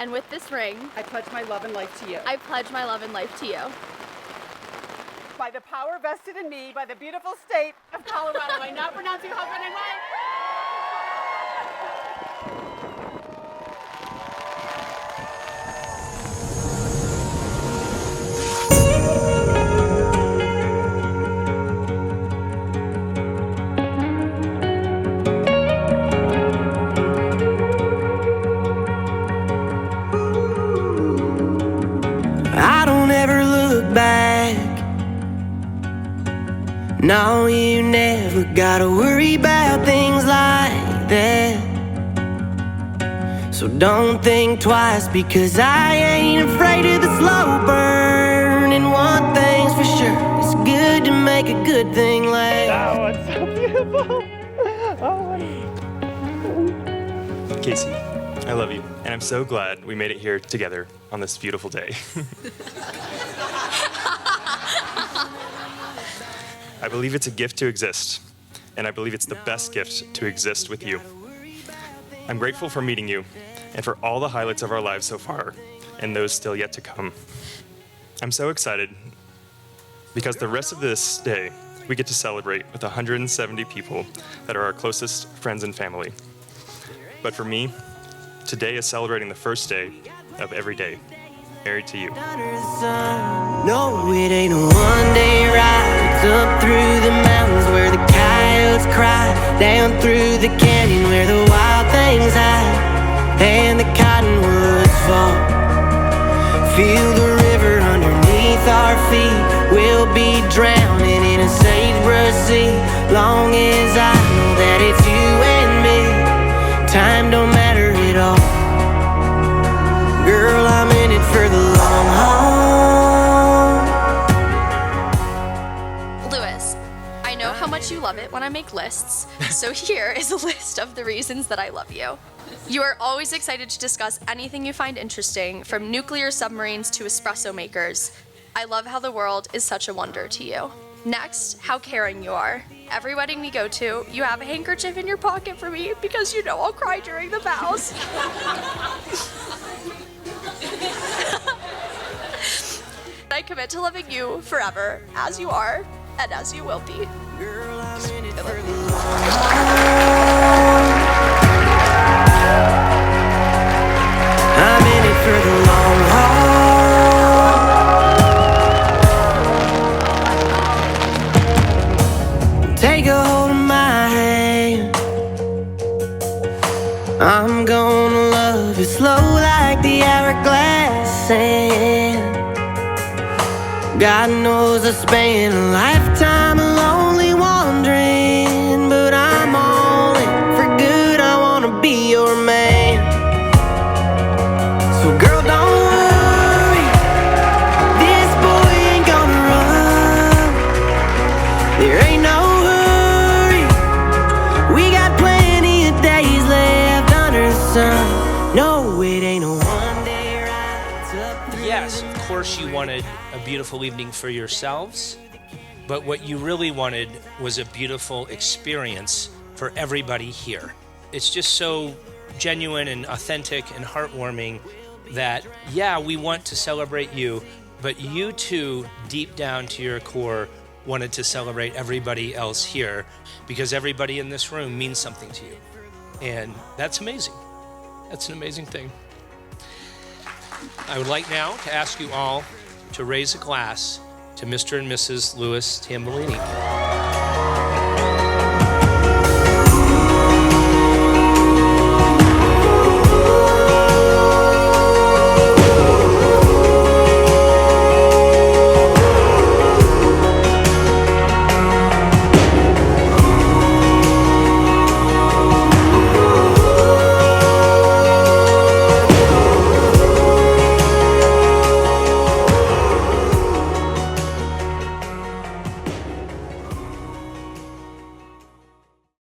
And with this ring, I pledge my love and life to you. I pledge my love and life to you. By the power vested in me by the beautiful state of Colorado, I now pronounce you husband and wife. I don't ever look back. No, you never gotta worry about things like that. So don't think twice, because I ain't afraid of the slow burn. And one thing's for sure, it's good to make a good thing last. Oh, it's so beautiful. Oh, Casey, I love you, and I'm so glad we made it here together on this beautiful day. I believe it's a gift to exist, and I believe it's the best gift to exist with you. I'm grateful for meeting you, and for all the highlights of our lives so far, and those still yet to come. I'm so excited, because the rest of this day, we get to celebrate with 170 people that are our closest friends and family. But for me, today is celebrating the first day of every day, married to you. No, it ain't a one-day ride. It's up through the mountains where the coyotes cry, down through the canyon where the wild things hide, and the cottonwoods fall. Feel the river underneath our feet. We'll be drowning in a sagebrush sea, long as I know that it's you and me. Time don't matter at all. Girl, I'm in it for the long haul. Lewis, I know how much you love it when I make lists, so here is a list of the reasons that I love you. You are always excited to discuss anything you find interesting, from nuclear submarines to espresso makers. I love how the world is such a wonder to you. Next, how caring you are. Every wedding we go to, you have a handkerchief in your pocket for me because you know I'll cry during the vows. I commit to loving you forever, as you are, and as you will be. Girl, I'm in it for the long haul. I'm in it for the long haul. Take a hold of my hand. I'm gonna love you slow like the hourglass sand. God knows I spent a lifetime lonely wandering, but I'm all in for good. I wanna be your man. So girl, don't worry, this boy ain't gonna run. There ain't no hurry, we got plenty of days left under the sun. No, it ain't a one-day ride. It's up through Yes, of course you wanted a beautiful evening for yourselves, but what you really wanted was a beautiful experience for everybody here. It's just so genuine and authentic and heartwarming that, yeah, we want to celebrate you, but you too, deep down to your core, wanted to celebrate everybody else here, because everybody in this room means something to you. And that's amazing. That's an amazing thing. I would like now to ask you all to raise a glass to Mr. and Mrs. Louis Tambolini.